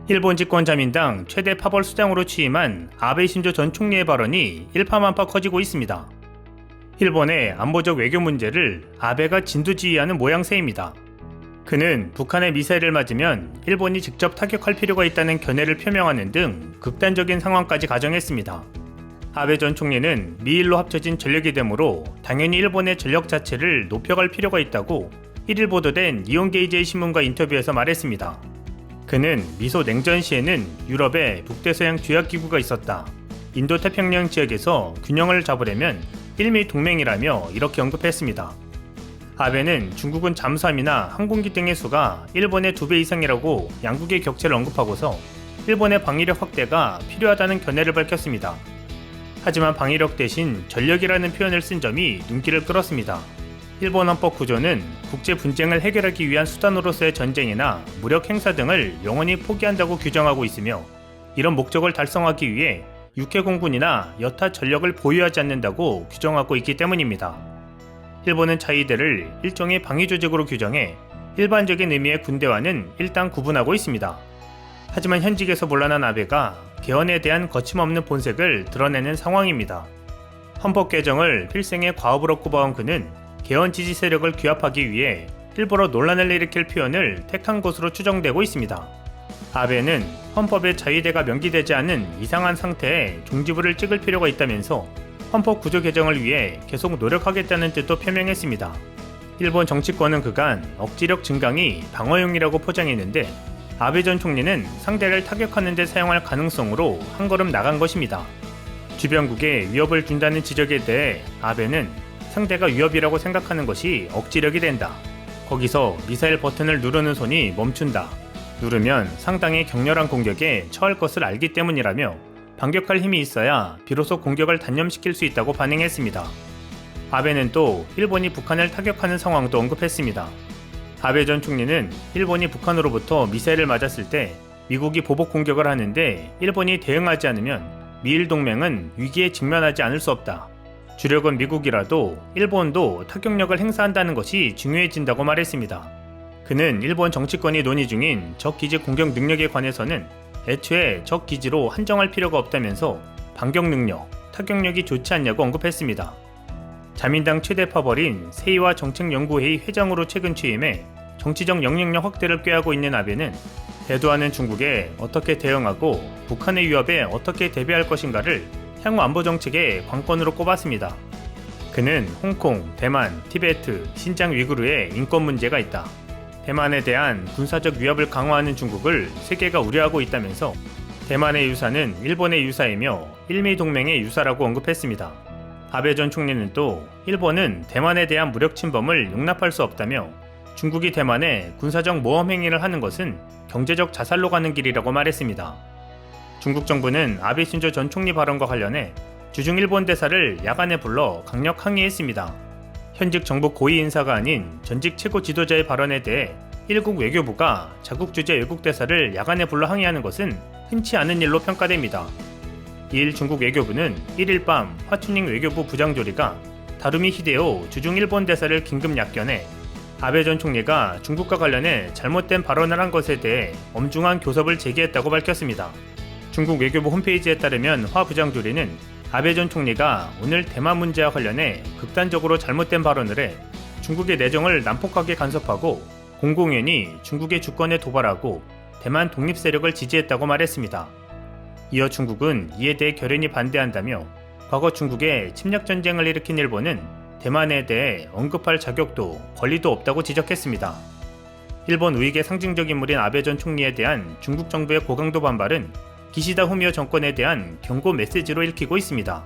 일본 집권 자민당 최대 파벌 수장으로 취임한 아베 신조 전 총리의 발언이 일파만파 커지고 있습니다. 일본의 안보적 외교 문제를 아베가 진두지휘하는 모양새입니다. 그는 북한의 미사일을 맞으면 일본이 직접 타격할 필요가 있다는 견해를 표명하는 등 극단적인 상황까지 가정했습니다. 아베 전 총리는 미일로 합쳐진 전력이 되므로 당연히 일본의 전력 자체를 높여갈 필요가 있다고 1일 보도된 니혼게이지의 신문과 인터뷰에서 말했습니다. 그는 미소 냉전 시에는 유럽에 북대서양 조약기구가 있었다. 인도태평양 지역에서 균형을 잡으려면 일미 동맹이라며 이렇게 언급했습니다. 아베는 중국은 잠수함이나 항공기 등의 수가 일본의 2배 이상이라고 양국의 격차를 언급하고서 일본의 방위력 확대가 필요하다는 견해를 밝혔습니다. 하지만 방위력 대신 전력이라는 표현을 쓴 점이 눈길을 끌었습니다. 일본 헌법 구조는 국제 분쟁을 해결하기 위한 수단으로서의 전쟁이나 무력 행사 등을 영원히 포기한다고 규정하고 있으며 이런 목적을 달성하기 위해 육해공군이나 여타 전력을 보유하지 않는다고 규정하고 있기 때문입니다. 일본은 자위대를 일종의 방위 조직으로 규정해 일반적인 의미의 군대와는 일단 구분하고 있습니다. 하지만 현직에서 물러난 아베가 개헌에 대한 거침없는 본색을 드러내는 상황입니다. 헌법 개정을 필생의 과업으로 꼽아온 그는 개헌 지지 세력을 규합하기 위해 일부러 논란을 일으킬 표현을 택한 것으로 추정되고 있습니다. 아베는 헌법에 자위대가 명기되지 않은 이상한 상태에 종지부를 찍을 필요가 있다면서 헌법 구조 개정을 위해 계속 노력하겠다는 뜻도 표명했습니다. 일본 정치권은 그간 억지력 증강이 방어용이라고 포장했는데 아베 전 총리는 상대를 타격하는 데 사용할 가능성으로 한 걸음 나간 것입니다. 주변국에 위협을 준다는 지적에 대해 아베는 상대가 위협이라고 생각하는 것이 억지력이 된다. 거기서 미사일 버튼을 누르는 손이 멈춘다. 누르면 상당히 격렬한 공격에 처할 것을 알기 때문이라며 반격할 힘이 있어야 비로소 공격을 단념시킬 수 있다고 반응했습니다. 아베는 또 일본이 북한을 타격하는 상황도 언급했습니다. 아베 전 총리는 일본이 북한으로부터 미사일을 맞았을 때 미국이 보복 공격을 하는데 일본이 대응하지 않으면 미일 동맹은 위기에 직면하지 않을 수 없다. 주력은 미국이라도 일본도 타격력을 행사한다는 것이 중요해진다고 말했습니다. 그는 일본 정치권이 논의 중인 적기지 공격 능력에 관해서는 애초에 적기지로 한정할 필요가 없다면서 반격 능력, 타격력이 좋지 않냐고 언급했습니다. 자민당 최대 파벌인 세이와 정책연구회의 회장으로 최근 취임해 정치적 영향력 확대를 꾀하고 있는 아베는 대두하는 중국에 어떻게 대응하고 북한의 위협에 어떻게 대비할 것인가를 향후 안보정책의 관건으로 꼽았습니다. 그는 홍콩, 대만, 티베트, 신장 위구르에 인권 문제가 있다. 대만에 대한 군사적 위협을 강화하는 중국을 세계가 우려하고 있다면서 대만의 유사는 일본의 유사이며 일미 동맹의 유사라고 언급했습니다. 아베 전 총리는 또 일본은 대만에 대한 무력 침범을 용납할 수 없다며 중국이 대만에 군사적 모험 행위를 하는 것은 경제적 자살로 가는 길이라고 말했습니다. 중국 정부는 아베 신조 전 총리 발언과 관련해 주중 일본 대사를 야간에 불러 강력 항의했습니다. 현직 정부 고위 인사가 아닌 전직 최고 지도자의 발언에 대해 일국 외교부가 자국 주재 외국 대사를 야간에 불러 항의하는 것은 흔치 않은 일로 평가됩니다. 이일 중국 외교부는 1일 밤 화춘잉 외교부 부장조리가 다루미 히데오 주중 일본 대사를 긴급 약견해 아베 전 총리가 중국과 관련해 잘못된 발언을 한 것에 대해 엄중한 교섭을 제기했다고 밝혔습니다. 중국 외교부 홈페이지에 따르면 화 부장조리는 아베 전 총리가 오늘 대만 문제와 관련해 극단적으로 잘못된 발언을 해 중국의 내정을 난폭하게 간섭하고 공공연히 중국의 주권에 도발하고 대만 독립 세력을 지지했다고 말했습니다. 이어 중국은 이에 대해 결연히 반대한다며 과거 중국에 침략 전쟁을 일으킨 일본은 대만에 대해 언급할 자격도 권리도 없다고 지적했습니다. 일본 우익의 상징적 인물인 아베 전 총리에 대한 중국 정부의 고강도 반발은 기시다 후미오 정권에 대한 경고 메시지로 읽히고 있습니다.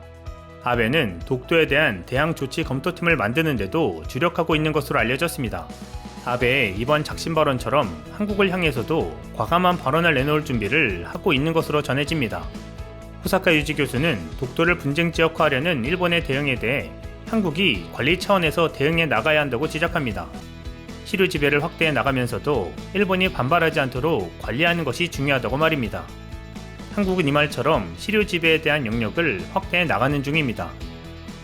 아베는 독도에 대한 대항 조치 검토팀을 만드는 데도 주력하고 있는 것으로 알려졌습니다. 아베의 이번 작심 발언처럼 한국을 향해서도 과감한 발언을 내놓을 준비를 하고 있는 것으로 전해집니다. 후사카 유지 교수는 독도를 분쟁 지역화하려는 일본의 대응에 대해 한국이 관리 차원에서 대응해 나가야 한다고 지적합니다. 시류 지배를 확대해 나가면서도 일본이 반발하지 않도록 관리하는 것이 중요하다고 말입니다. 한국은 이 말처럼 시류 지배에 대한 영역을 확대해 나가는 중입니다.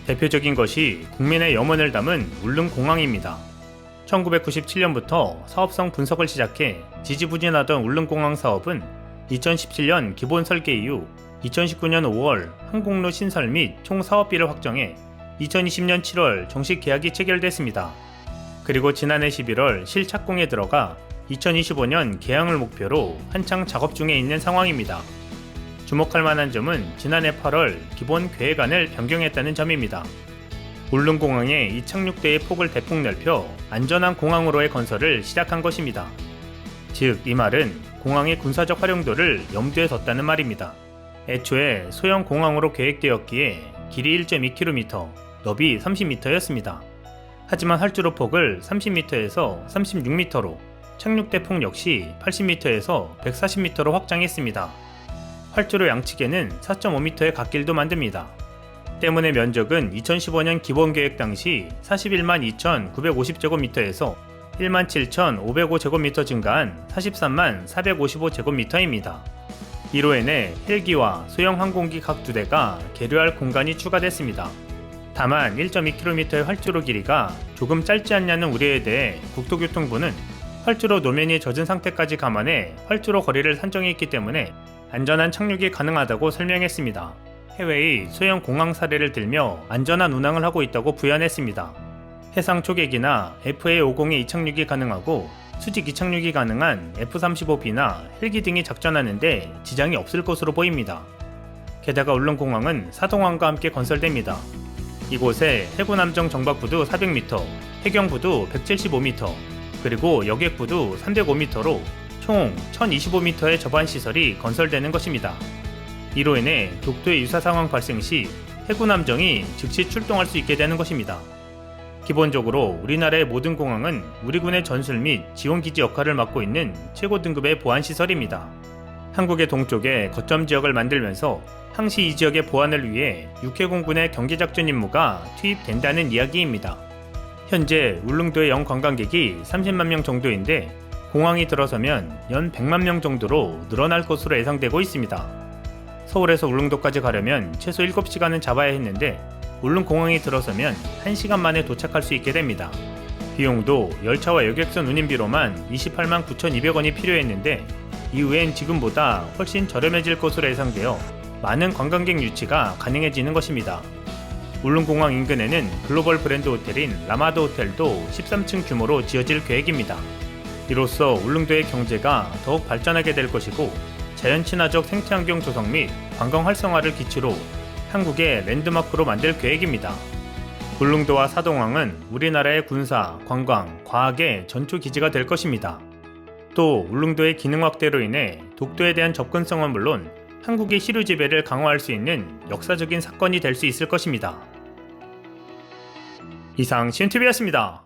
대표적인 것이 국민의 염원을 담은 울릉공항입니다. 1997년부터 사업성 분석을 시작해 지지부진하던 울릉공항 사업은 2017년 기본 설계 이후 2019년 5월 항공로 신설 및 총 사업비를 확정해 2020년 7월 정식 계약이 체결됐습니다. 그리고 지난해 11월 실착공에 들어가 2025년 개항을 목표로 한창 작업 중에 있는 상황입니다. 주목할 만한 점은 지난해 8월 기본 계획안을 변경했다는 점입니다. 울릉공항의 이착륙대의 폭을 대폭 넓혀 안전한 공항으로의 건설을 시작한 것입니다. 즉, 이 말은 공항의 군사적 활용도를 염두에 뒀다는 말입니다. 애초에 소형 공항으로 계획되었기에 길이 1.2km, 너비 30m였습니다. 하지만 활주로 폭을 30m에서 36m로, 착륙대 폭 역시 80m에서 140m로 확장했습니다. 활주로 양측에는 4.5m의 갓길도 만듭니다. 때문에 면적은 2015년 기본계획 당시 41만 2,950제곱미터에서 1만 7,505제곱미터 증가한 43만 455제곱미터입니다. 이로 인해 헬기와 소형 항공기 각 2대가 계류할 공간이 추가됐습니다. 다만 1.2km의 활주로 길이가 조금 짧지 않냐는 우려에 대해 국토교통부는 활주로 노면이 젖은 상태까지 감안해 활주로 거리를 산정했기 때문에 안전한 착륙이 가능하다고 설명했습니다. 해외의 소형 공항 사례를 들며 안전한 운항을 하고 있다고 부연했습니다. 해상 초계기나 FA-50의 이착륙이 가능하고 수직 이착륙이 가능한 F-35B나 헬기 등이 작전하는데 지장이 없을 것으로 보입니다. 게다가 울릉공항은 사동항과 함께 건설됩니다. 이곳에 해군함정 정박부두 400m, 해경부두 175m, 그리고 여객부두 305m로 총 1025m의 접안시설이 건설되는 것입니다. 이로 인해 독도의 유사 상황 발생 시 해군함정이 즉시 출동할 수 있게 되는 것입니다. 기본적으로 우리나라의 모든 공항은 우리 군의 전술 및 지원기지 역할을 맡고 있는 최고 등급의 보안시설입니다. 한국의 동쪽에 거점 지역을 만들면서 항시 이 지역의 보안을 위해 육해공군의 경계작전 임무가 투입된다는 이야기입니다. 현재 울릉도의 연 관광객이 30만 명 정도인데 공항이 들어서면 연 100만 명 정도로 늘어날 것으로 예상되고 있습니다. 서울에서 울릉도까지 가려면 최소 7시간은 잡아야 했는데 울릉공항이 들어서면 1시간 만에 도착할 수 있게 됩니다. 비용도 열차와 여객선 운임비로만 28만 9,200원이 필요했는데 이후엔 지금보다 훨씬 저렴해질 것으로 예상되어 많은 관광객 유치가 가능해지는 것입니다. 울릉공항 인근에는 글로벌 브랜드 호텔인 라마드 호텔도 13층 규모로 지어질 계획입니다. 이로써 울릉도의 경제가 더욱 발전하게 될 것이고 자연 친화적 생태환경 조성 및 관광 활성화를 기초로 한국의 랜드마크로 만들 계획입니다. 울릉도와 사동항은 우리나라의 군사, 관광, 과학의 전초 기지가 될 것입니다. 또 울릉도의 기능 확대로 인해 독도에 대한 접근성은 물론 한국의 시류 지배를 강화할 수 있는 역사적인 사건이 될 수 있을 것입니다. 이상 CNTV였습니다.